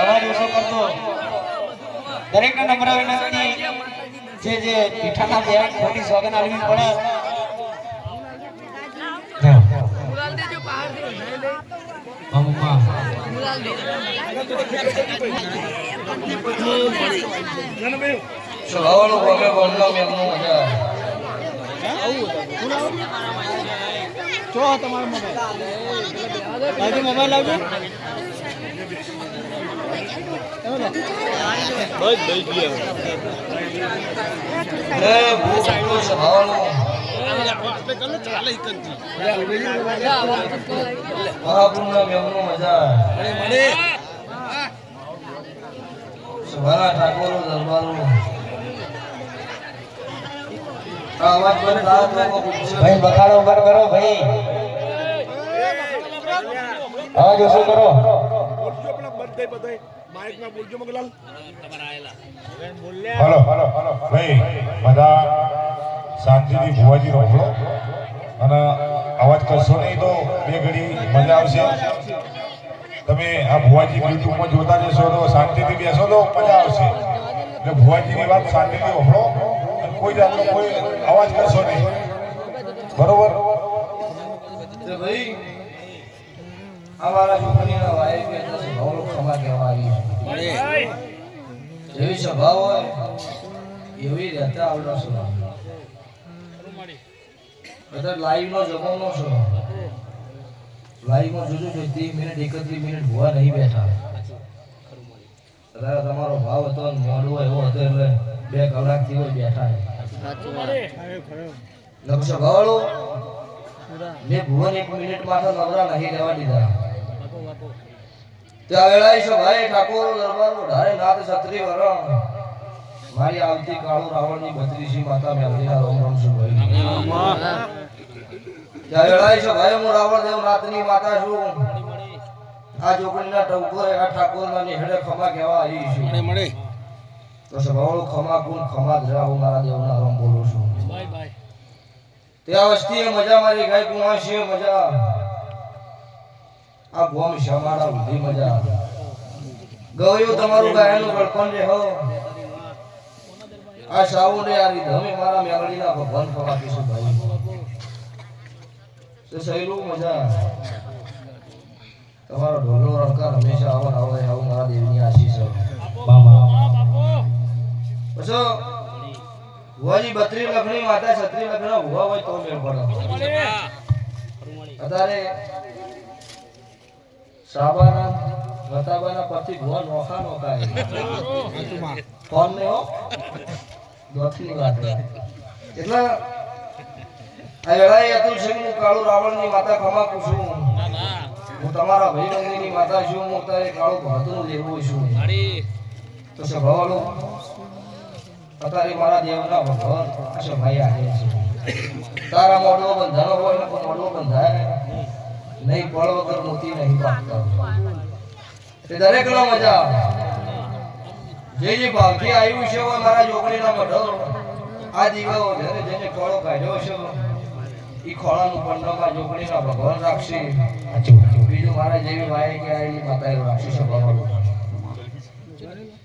અવાજ ઓછો કરતો દરેકને નમ્ર વિનંતી છે જે પીઠાના બે ખોટી સોગન આલવી પડે મુરાલ દેજો બહાર દે અમ્મા મુરાલ દે સવાલો બોલે બોલનો મેમનો મજા જો તમારો મોબાઈલ મોબાઈલ આવજો બસ ભાઈ ગયા એ ભૂખો સવાલો મહાપુરના મેમનો મજા મળે સવાલા ઠાકોરો દરબારો આવાજ પર રાત ભાઈ બખાડો બંધ કરો ભાઈ આવાજ ઓછો કરો બોલજો પેલા બધે બધે માઈક માં બોલજો મગલાલ હલો ભાઈ બધા શાંતિથી ભુવાજી રહો અને અવાજ કરશો નહીં તો બે ઘડી મજા આવશે તમે આ ભુવાજી યુટ્યુબમાં જોતા જશો તો શાંતિથી બેસો તો મજા આવશે એટલે ભુવાજીની વાત શાંતિથી સાંભળો અને કોઈ જાતનો કોઈ અવાજ કરશો નહીં બરોબર તો ભાઈ અમારા છોકરીના વાય કે સ્વભાવ ખમા કહેવા આવી જેવી સ્વભાવ હોય એવી રહેતા આવડો સ્વભાવ બધા લાઈવ નો જમાનો છે લાઈવ માં જોજો 30 મિનિટ 31 મિનિટ ભૂવા નહીં બેઠા અત્યારે તમારો ભાવ હતો મોડું એવો હતો એટલે 2 કલાકથી હોય બેઠા લક્ષ ભાવળો મેં ભુવન 1 મિનિટ માટે નવરા નહીં રહેવા દીધા ત્યાં વેળાએ છે ભાઈ ઠાકોર દરબારનો ઢારે નાથ છત્રી વરણ મારી આવતી કાળુ રાવણની 32 માતા મેલડીના રોમ રોમ છું ભાઈ ત્યાં વેળાએ છે ભાઈ હું રાવણ દેવ નાથની માતા છું આ જોગણીના ટંકોરે આ ઠાકોરના નેહડે ખમા કહેવા આવી છું મળે તો સભાવળો ખમા ગુણ ખમા ધરા હું મારા દેવના રોમ બોલું છું ત્યાં વસ્તીએ મજા મારી ગાય કુમાશીએ મજા આ ગોમ શમાડા ઉધી મજા ગયો તમારું ગાયનું ગળપણ રે હો આ સાઉન્ડે આરી ધમે મારા મેલડીના ભગવાન ખવાતી છું ભાઈ તો સહેલું મજા તમારો ઢોલો રણકાર હંમેશા આવો આવે આવું મારા દેવની આશીષ છે બાબા પછી ભુવાજી 32 લખની માતા 36 લખના ભુવા હોય તો મેળ પડે અત્યારે સાબાના વતાબાના પતિ ભુવા નોખા નોખા કોણ ને હો દોતની વાત એટલે આ વેળાએ અતુલ સિંહનું કાળુ રાવણની માતા ખમા છું હું તમારા ભાઈ મંદિરની માતા છું હું તારે કાળુ ભાતનું લેવું છું તો સભાવાળો અત્યારે મારા દેવના ભગવાન અચ્છા ભાઈ આવે છે તારા મોઢો બંધાનો હોય ને મોઢો બંધાય નહીં પળ વગર મોતી નહીં પાકતા તે દરેકનો મજા જે ભાવથી આવ્યું છે હોય મારા જોગણીના મઢો આ દીવો જેને જેને ખોળો કાઢ્યો છે એ ખોળાનું પંડમાં જોગણીના ભગવાન રાખશે બીજું મારા જેવી ભાઈ કે આવેલી માતા એવું રાખશે સભાવાળું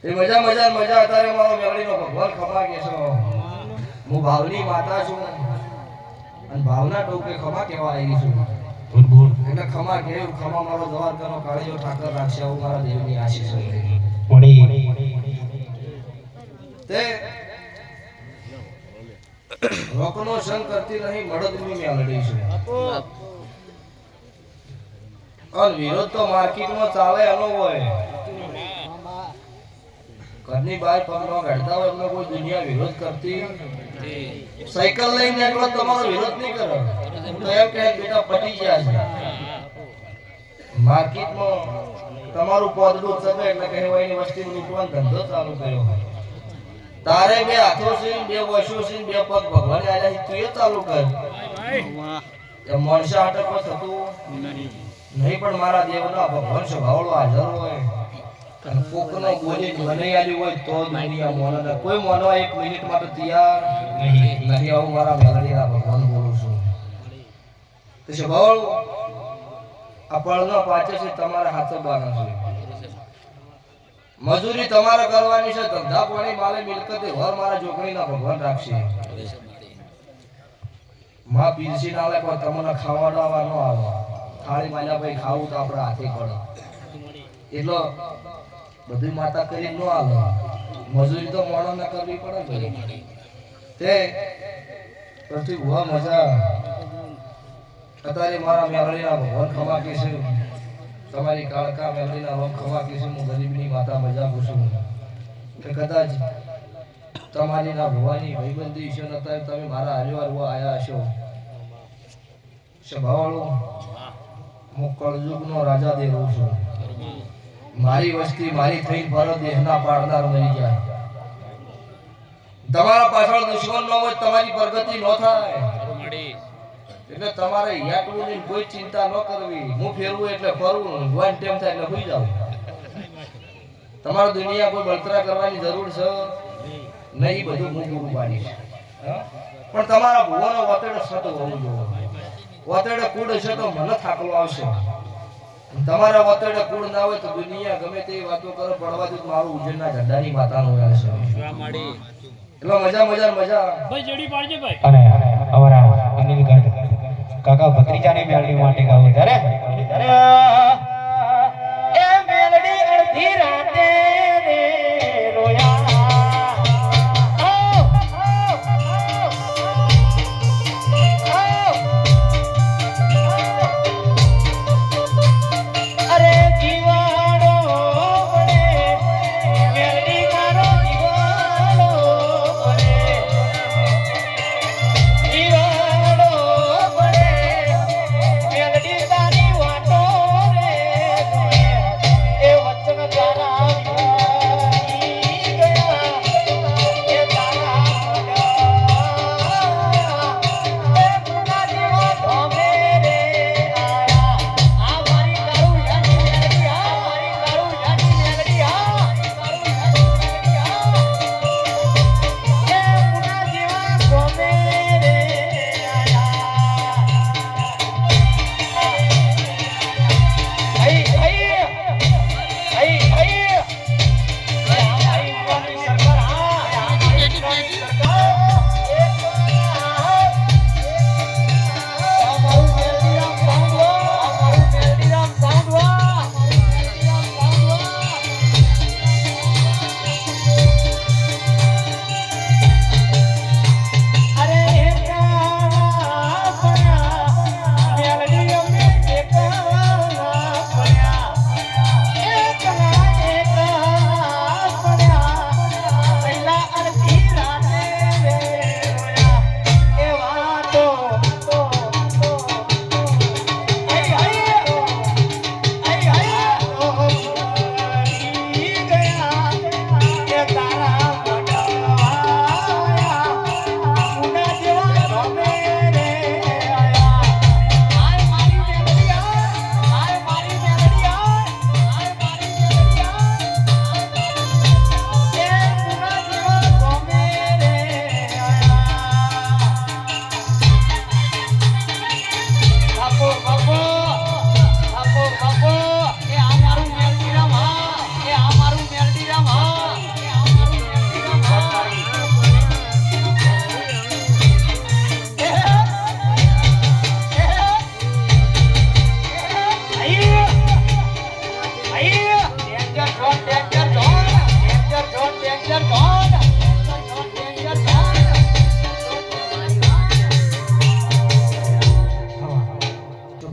એ મજા મજા મજા અત્યારે મારો મેળડીનો ભગવાન ખમા કે છો હું ભાવની માતા છું અને ભાવના ટોકે ખમા કહેવા આવી છું એટલે ખમા કેવું ખમા મારો જવાબ કરો કાળીઓ ઠાકર રાખશે આવું મારા દેવની આશીષ હોય તે રોકનો સંગ કરતી નહીં મળદની મેળડી છે અને વિરોધ તો માર્કેટમાં ચાલે એનો હોય ઘરની બહાર પગનો કાઢતા હોય એમને કોઈ દુનિયા વિરોધ કરતી સાયકલ લઈને એકલો તમારો વિરોધ નહીં કરો તો એમ કહે બેટા પટી ગયા છે માર્કેટમાં તમારું પોદડું ચગે એટલે કહેવાય એની વસ્તી લૂંટવાનો ધંધો ચાલુ કર્યો તારે બે હાથો છે બે વશો છે બે પગ ભગવાન આલ્યા તું એ ચાલુ કર મનસા હાટક થતું નહીં પણ મારા દેવના ભગવાન સ્વભાવળો હાજર હોય કોકનો બોલી મને આલી હોય તો દુનિયા મોનના કોઈ મોનો 1 મિનિટ માટે તૈયાર નહીં આવું મારા મેલડીના ભગવાન બોલું છું તો સ્વભાવ આ પળનો પાછો છે તમારા હાથે બાનો છે મજૂરી તમારે કરવાની છે, ધંધા પાણી માલે મિલકતે ઘર મારા જોકણીના ભગવાન રાખશે. માં પીરસી ના લે કોઈ તમને ખાવાડવા ન આવે. થાળી માલ્યા ભાઈ ખાવું તો આપણે હાથે પડે એટલો બધી માતા કરી ન આવે. મજૂરી તો મોણોને કરવી પડે ને. તે પછી બહુ મજા અત્યારે મારા મેલડીના ભગવાન ખમા કે છે, તમારી કાળકા મેલડીના રોમ ખમા કે છે. હું ગરીબની માતા મજા પૂછું કે કદાચ તમારી ના ભવાની ભાઈબંધી છે ને અત્યારે તમે મારા હાજર આયા હશો. સભાવાળો હું કળયુગનો રાજા દે રહું છું. મારી વસ્તી મારી થઈ પર દેહના પાડનાર મરી જાય. તમારા પાછળ દુશ્મન ન હોય તમારી પ્રગતિ ન થાય. એટલે તમારે યાટવું કોઈ ચિંતા ન કરવી. હું ફેરવું એટલે ફરવું, વન ટાઈમ થાય એટલે ભૂલી જાવ. તમારે દુનિયા કોઈ બળતરા કરવાની જરૂર છે નહીં, બધું હું પૂરું પાડીશ. પણ તમારા ભુવાનો વતેડો સતો હોવું જોઈએ. વતેડે કુડ છે તો મને થાકલો આવશે. તમારા વતેડે કુડ ના હોય તો દુનિયા ગમે તેવી વાતો કરો, પડવાથી મારું ઉજ્જૈનના ઝંડાની માતાનો રહેશે. એટલે મજા મજા મજા ભાઈ જોડી પાડજે ભાઈ. અને અમારા અનિલગઢ કાકા ભત્રીજાની મેલડી માટે ગાવું ત્યારે એ મેલડી અડધી રાતે રે રોયા. અરે જીવાડો પડે મેલડી મારો જીવાડો પડે, જીવાડો પડે મેલડી તારી વાટો રે એ વચન તારા વિવાહી ગયા એ તારા એ ગુના જેવા ઢોમે રે આયા. આ મારી તારું યાની મેલડી, આ મારી તારું યાની મેલડી, આ તારું યાની મેલડી, આ એ ગુના જેવા ઢોમે રે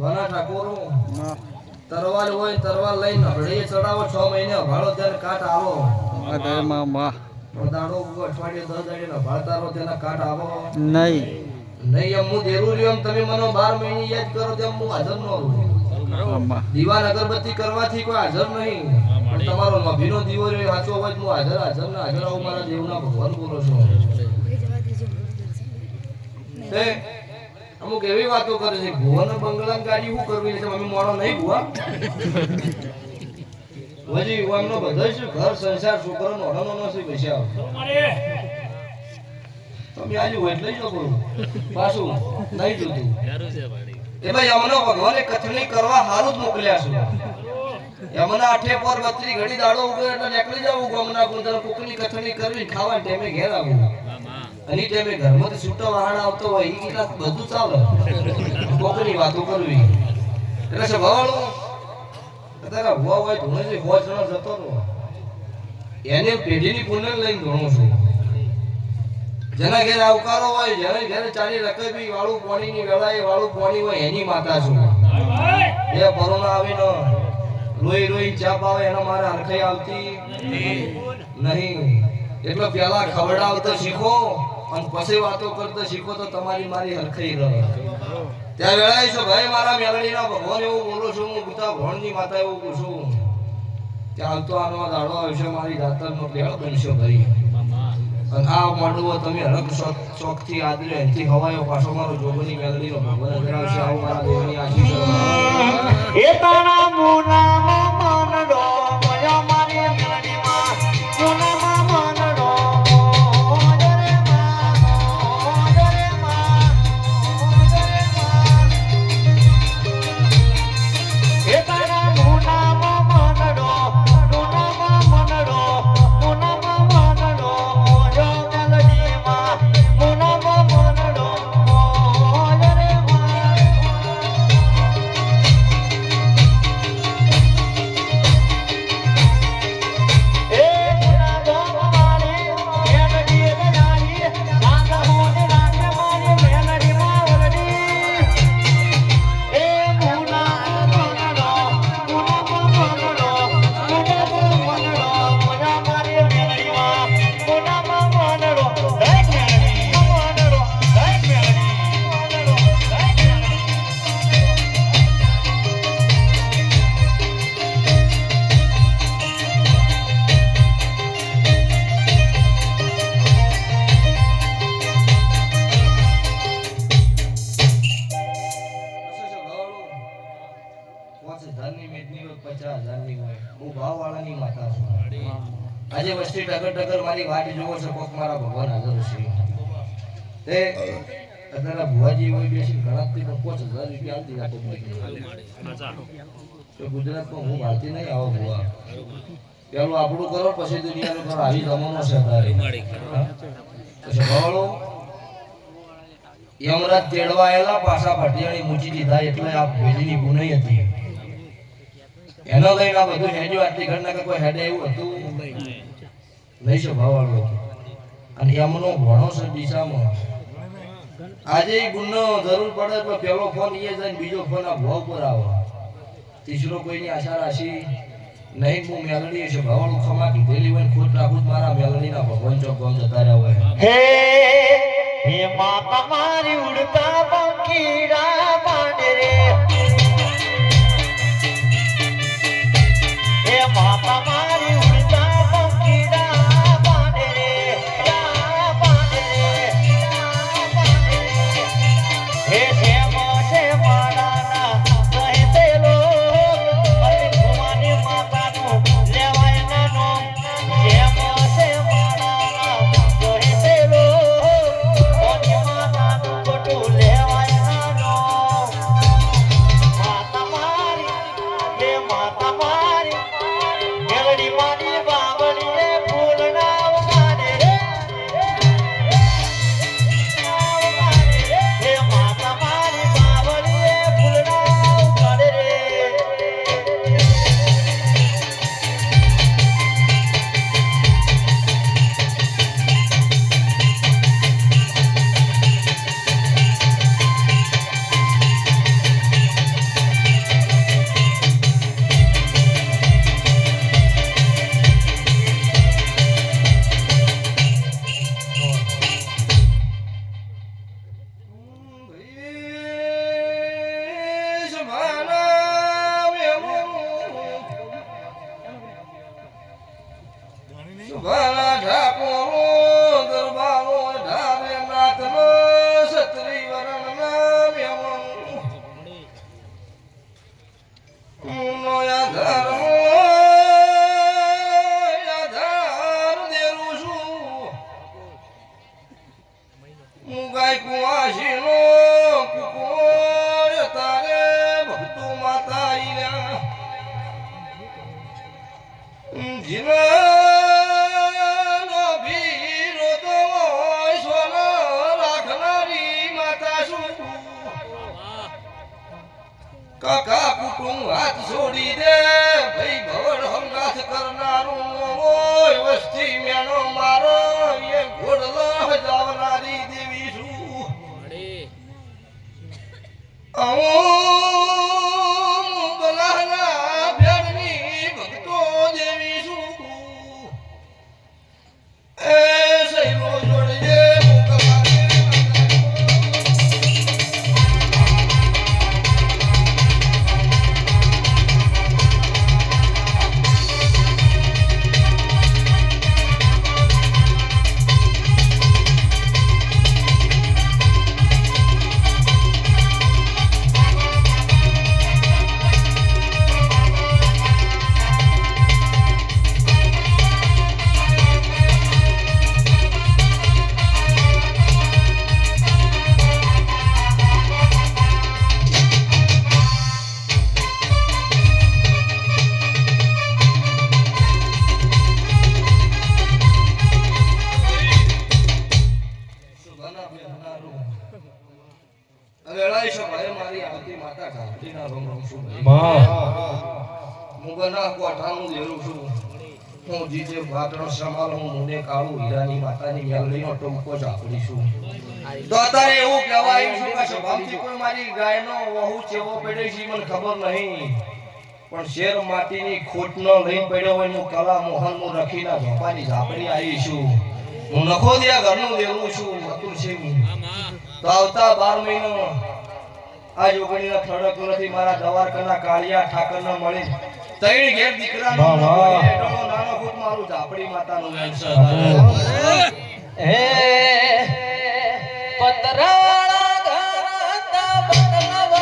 ઘણા ઠાકોરો તરવાર હોય તરવાર લઈને હળીએ ચડાવો 6 મહિને ભાળો ત્યારે કાટ આવો. દાડો અઠવાડિયે 10 દાડે ભાળતારો તેના કાટ આવો નહીં. એમ હું દેરું રહ્યો એમ તમે મને 12 મહિને યાદ કરો તેમ હું હાજર ન રહું. દીવાન અગરબત્તી કરવાથી કોઈ હાજર નહીં, પણ તમારો નભીનો દીવો રહ્યો સાચો હોય હું હાજર હાજર ને હાજર આવું. મારા દેવના ભગવાન બોલો છો. અમુક એવી વાતો કરે છે ભુવાનો બંગલાની ગાડી શું કરવી છે. મમ્મી મોડો નહીં ભુવા હજી એમનો બધો છે ઘર સંસાર છોકરો નોનો નોનો છે પૈસા તમે આજે હોય એટલે જ કરું પાછું નહીં જોતું. એ ભાઈ અમને ભગવાને કથની કરવા હારું જ મોકલ્યા છે. એમના આઠે પર બત્રી ઘડી દાડો ઉગે એટલે નીકળી જવું ગામના કુંદર કુકની કથણી કરવી ખાવા ટાઈમે ઘેર આવું અને ટાઈમે ઘરમાંથી છૂટો વાહન આવતો હોય ઈ કીધા બધું ચાલે કોકની વાતો કરવી એટલે છે ભવાળું અત્યારે ભુવા હોય ધૂણે છે હોજ જણો જતો રહો એને પેઢીની પુનઃ લઈને ઘણું છું જેના ઘેર આવકારો હોય જેને ઘેર ચાલી રકબી વાળું પાણીની વેળાએ વાળું પાણી હોય એની માતા છું બે પરોના આવીને રોઈ રોઈ ચાપ આવે એનો મારે હરખાઈ આવતી નહીં એટલે પેલા ખવડાવતો શીખો અને પછી વાતો કરતો શીખો તો તમારી મારી હરખાઈ રહે ત્યાં વેળાએ છો ભાઈ મારા મેલડીના ભગવાન એવું બોલું છું હું પિતા ભણની માતા એવું પૂછું ત્યાં તો આનો દાડો આવશે મારી જાતરનો લેળ બનશો ભાઈ અને આ માંડવો તમે હરક ચોકથી આદરે એથી હવાયો પાછો મારો જોગની મેલડીનો ભગવાન ધરાવશે આવું મારા દેવની આશીષ એ તારા મુનામાં મનડો મયો મારી મેલડીમાં મુનામાં મનડો ઓજરે માં એ તારા મુનામાં મનડો ઓજો મેલડીમાં મુનામાં મનડો ઓજરે માં આજે વસ્તી ટગર ટગર મારી વાટ જોવો છો કોક મારા ભગવાન હાજર છે તે અત્યારે ભુવાજી હોય બેસી ઘણાથી 5000 રૂપિયા આલતી તો ગુજરાતમાં હું ભારતી નહીં આવો ભુવા પેલું આપણું કરો પછી દુનિયાનું કરો આવી જમાનો છે તારે તો ભવાળો યમરાજ તેડવા આયેલા પાછા ભટિયાણી મૂચી દીધા એટલે આ ભેજીની ગુનાઈ હતી એનો લઈને આ બધું હેડ્યું આટલી ઘરના કે કોઈ હેડે એવું હતું નહીં છે ભાવાળો અને એમનો ઘણો છે દિશામાં આજે ઈ ગુનો જરૂર પડે તો પેલો ફોન ઈએ જાય બીજો ફોન આ ભાવ પર આવે ત્રીસરો કોઈની આશા રાશી નહીં હું મેલડી છે ભાવાળો ખમા કીધેલી હોય ખોટ રાખું મારા મેલડીના ભગવાન ચોક ગામ જતા રહ્યા હોય હે માં તમારી ઉડતા પંખીડા પાંડે રે હે માં તમારી ઉડતા પંખીડા પાંડે રે પાંડે રે હે છે માડાના કહે તે લો અરે ભુવાની માતાનું લેવાય ના નો હે છે માડાના કહે તે લો જીવનો ભીરો તો સોનો રાખનારી માતા શું કાકા કુટુંબ હાથ છોડી દે ભાઈ ભવડ હંગાથ કરનારું ઓય વસ્તી મેનો મારો એ ઘોડલો જાવનારી દેવી છું બલાના ભેડની ભક્તો દેવી છું એ સૈલો જોડજે પણ શેર માટીની ખોટ નો લઈ પડ્યો હોય હું કલા મોહન નું રખીના ઝોપાની ઝાપડી આવી છું હું નખોદિયા ઘરનું દેવું છું મતું છે તો આવતા 12 મહિનો આ યોગણીના થડક નથી મારા દવારકાના કાળિયા ઠાકરના મળી તૈણ ઘેર દીકરાનો નાનો ખોટ મારું ઝાપડી માતાનું હે પતરાળા ઘરતા બગલા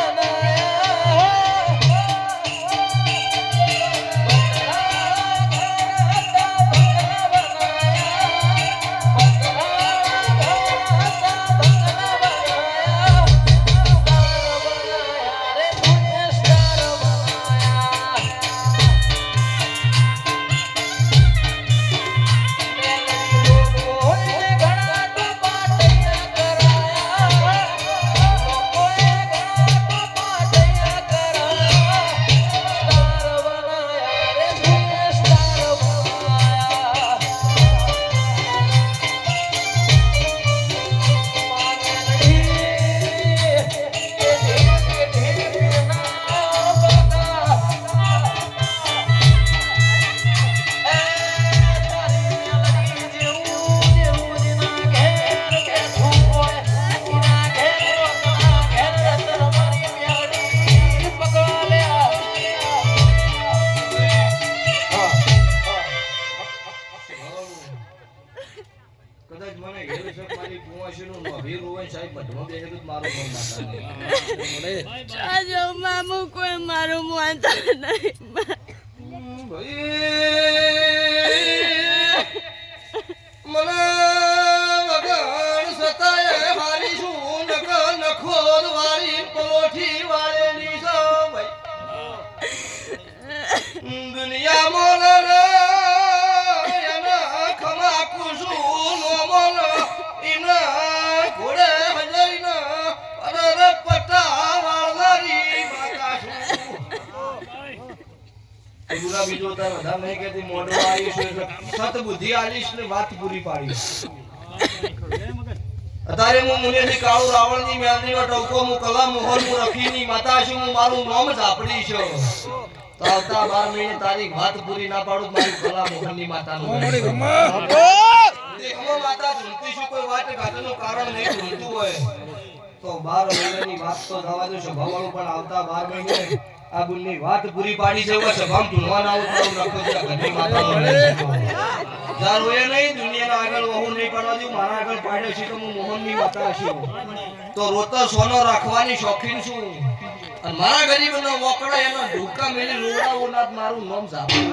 મામુ કોઈ મારું માનતા નહીં મને વગર સતાય હારી શું નખ નખોદ વાળી પલોઠી વાળેલી છો ભાઈ દુનિયા મોલ એના ખમા કુસું નો મોલ ઇના ઘોડે હજઈના અરર પટા વાળનારી માતા છું ગુરા બીજો તાર વધાર નહીં કેતી મોઢો આવીશ એટલે સત બુદ્ધિ આલીશ ને વાત પૂરી પાડીશ અત્યારે હું મુનેથી કાળુ રાવણની મેલડીનો ટોકો હું કલા મોહન હું રખીની માતા છું હું મારું નામ ઝાપડી છું તો આવતા 12 મહિને તારી વાત પૂરી ના પાડું મારી કલા મોહનની માતાનું દેખમો માતા ઝૂલતી છું કોઈ વાત ગાતનું કારણ નહીં ઝૂલતું હોય તો 12 મહિનાની વાત તો જવા દો સભાવાળું પણ આવતા 12 મહિને આ બુલની વાત પૂરી પાડી છે કે સભામ ઢૂંઢવાના આવું તારું લખો છે ઘરની માતાનું જારું એ નહીં દુનિયાના આગળ વહુ નહીં પાડવા દઉં મારા આગળ પાડ્યો છે તો હું મોહનની માતા છું તો રોતો સોનો રાખવાની શોખીન છું અને મારા ગરીબનો મોકળા એનો ઢૂકા મેલી રોડાઓના મારું નામ ઝાપું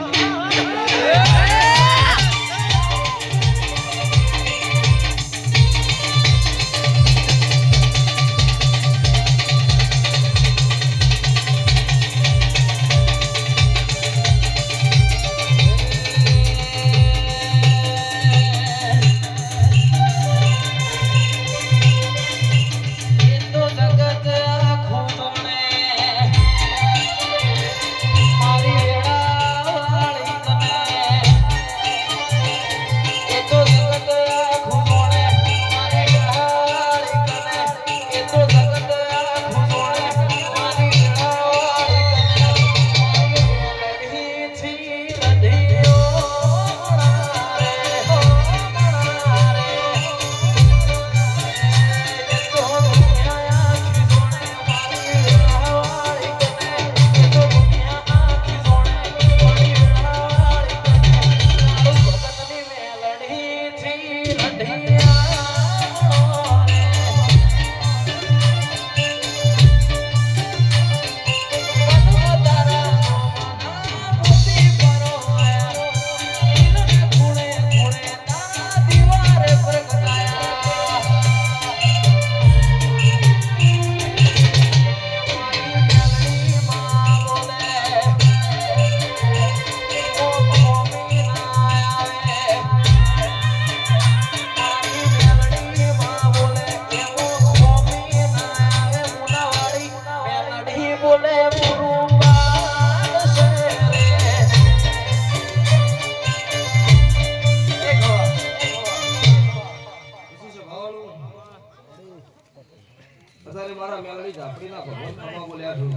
મારા મેલડી ઝાપડીના ભગવાન ખમા બોલ્યા છું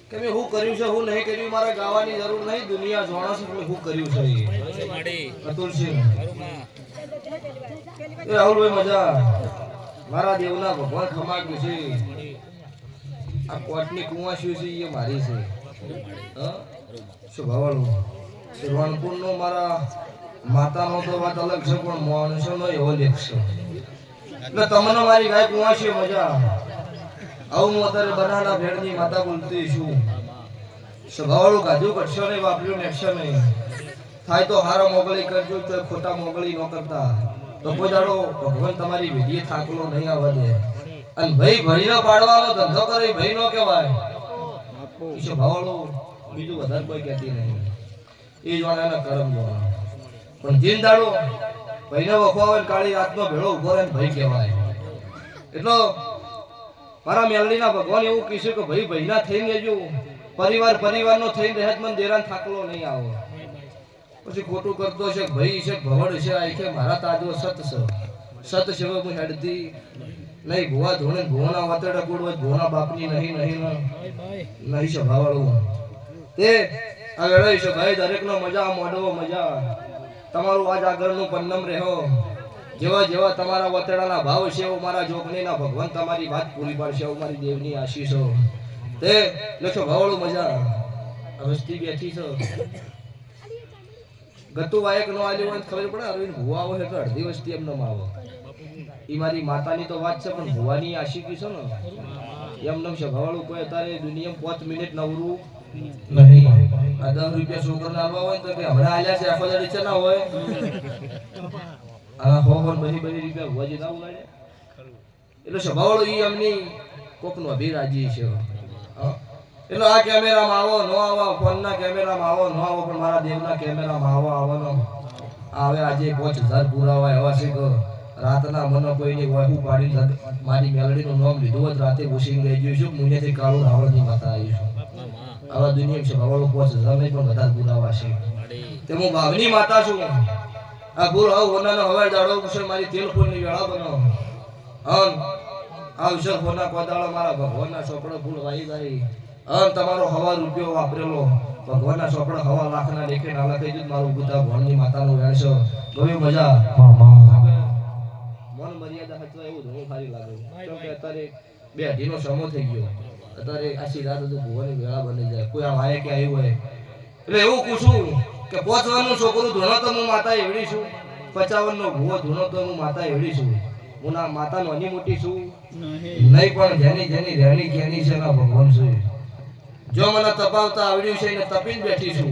કે મેં શું કર્યું છે હું નહીં કર્યું મારે ગાવાની જરૂર નહીં દુનિયા જાણે છે કે મેં શું કર્યું છે અતુલસિંહ એ રાહુલભાઈ મજા મારા દેવના ભગવાન ખમા છે આ કોટની કુંવાસી છે એ મારી છે હા શું ભાવાળું રણપુરનો મારા માતાનો તો વાત અલગ છે પણ માણસોનો એવો લેખ છે એટલે તમને મારી ગાય કુંવાસી મજા આવું હું અત્યારે બનાના ભેળની માતા બોલતી છું સ્વભાવવાળું ગાધું કરશો નહીં વાપર્યું નેકશો નહીં થાય તો હારા મોગલી કરજો તો ખોટા મોગલી ન કરતા તો કોઈ દાડો ભગવાન તમારી વિધિએ થાકલો નહીં આવવા દે અને ભાઈ ભણીનો પાડવાનો ધંધો કરે ભાઈ નો કહેવાય સ્વભાવવાળું બીજું વધારે કોઈ કહેતી નહીં એ જોવાના કરમ જોવાના પણ જીન દાડો ભાઈને વખવાવે કાળી રાતનો ભેળો ઉભો રહે ભાઈ કહેવાય એટલો મારા મેલડીના ભગવાન એવું કીધું કે ભાઈ ભાઈના થઈને લેજો પરિવારનો થઈને રહેત મન દેરાન થાકલો નહીં આવો પછી ખોટું કરતો છે ભાઈ છે ભવડ છે આ છે મારા તાજો સત છે હું હેડતી નહીં ભુવા ધોણે ભુવાના વાતડા કુડવા ભુવાના બાપની નહીં સ્વભાવવાળું તે આ વેળા છે ભાઈ દરેકનો મજા મોઢવો મજા તમારું આજ આગળનું પન્નમ રહો જેવા જેવા તમારા વતડાના ભાવ છે એવું મારા જોગણીના ભગવાન તમારી વાત પૂરી પાડશે એવું મારી દેવની આશીષો તે લખો ભાવળું મજા વસ્તી બેઠી છો ગતું વાયક નો આલ્યું હોય ખબર પડે અરવિંદ ભુવા આવે એટલે અડધી વસ્તી એમ ન આવો એ મારી માતાની તો વાત છે પણ ભુવાની આશીકી છે ને એમ નમ છે ભાવળું કોઈ અત્યારે દુનિયામાં 5 મિનિટ નવરું નહીં આ 10 રૂપિયા છોકરાને આવવા હોય તો કે હમણાં આલ્યા છે આખો દાડી છે ના હોય આ હોવન બધી રૂપિયા હોજી ના ઉલાડે એટલે સ્વભાવળો ઈ અમની કોકનો અભિરાજી છે એટલે આ કેમેરામાં આવો નો આવો ફોનના કેમેરામાં આવો નો આવો પણ મારા દેવના કેમેરામાં આવવાનો આવે આજે 5000 પુરાવા એવા છે કે રાતના મને કોઈની વાહુ પાડી મારી મેલડીનું નામ લીધું હોત રાતે ઘૂસી ગઈ ગયું છું મુનેથી કાળું રાવણની માતા આવી છું આવા દુનિયા છે ભાવળો 5000 નહીં પણ બધા પુરાવા છે તે હું ભાવની માતા છું આ ભૂલ આવ હોનાનો હવાઈ દાડો છે મારી તેલ ફૂલની વેળા બનો અન આ વિશર ફોના કોદાળો મારા ભગવાનના ચોપડો ફૂલ વાઈ જાય અન તમારો હવા રૂપિયો વાપરેલો ભગવાનના ચોપડો હવા લાખના દેખે નાલા થઈ જ મારું ગુતા ભણની માતાનું વેણશો ગમે મજા મન મર્યાદા હચવા એવું ઘણું સારી લાગે કેમ કે અત્યારે બે અઢીનો સમો થઈ ગયો અત્યારે આશી રાત તો ભુવાની વેળા બની જાય કોઈ આ વાય કે આવ્યું હોય એટલે એવું પૂછું કે 55નું છોકરું ધૂણો તો હું માતા એવડી છું 55નો ભૂવો ધૂણો તો હું માતા એવડી છું હું ના માતા નાની મોટી છું નહીં પણ જેની રહેણી કેની છે ના ભગવાન છે જો મને તપાવતા આવડ્યું છે એને તપીને બેઠી છું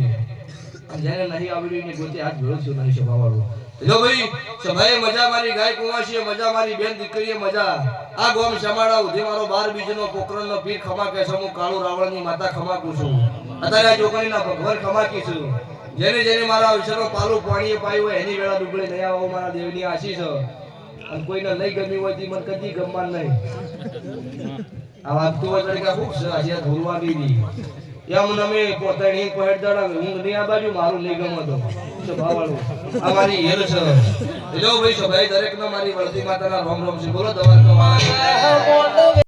જેને નહીં આવડ્યું એને ગોતે હાથ ભેળું છું નહીં સભાવાળું જો ભાઈ સભાએ મજા મારી ગાય કુંવાસીએ મજા મારી બેન દીકરીએ મજા આ ગોમ સમાડા ઉધી મારો 12 બીજનો પોકરણનો પીર ખમા કે હું કાળુ રાવણની માતા ખમાકું છું અત્યારે આ જોગણીના ભગવાન ખમાકી છું જેને મારા અવસરો પાલું પાણીએ પાયું હોય એની વેળા ડૂબળી નહીં આવો મારા દેવની આશીષ અને કોઈને નહીં ગમી હોય તી મને કદી ગમવાનું નહીં આ વાત તો તરીકે ખૂબ છે આજે ધોરવા દીધી એમ નમે પોતાની પહેડ દડા હું નહીં આ બાજુ મારું નહીં ગમતો તો ભાવાળું આ મારી હેલ છે લો ભાઈ સભાઈ દરેકનો મારી વળતી માતાના રોમ રોમ છે બોલો દવા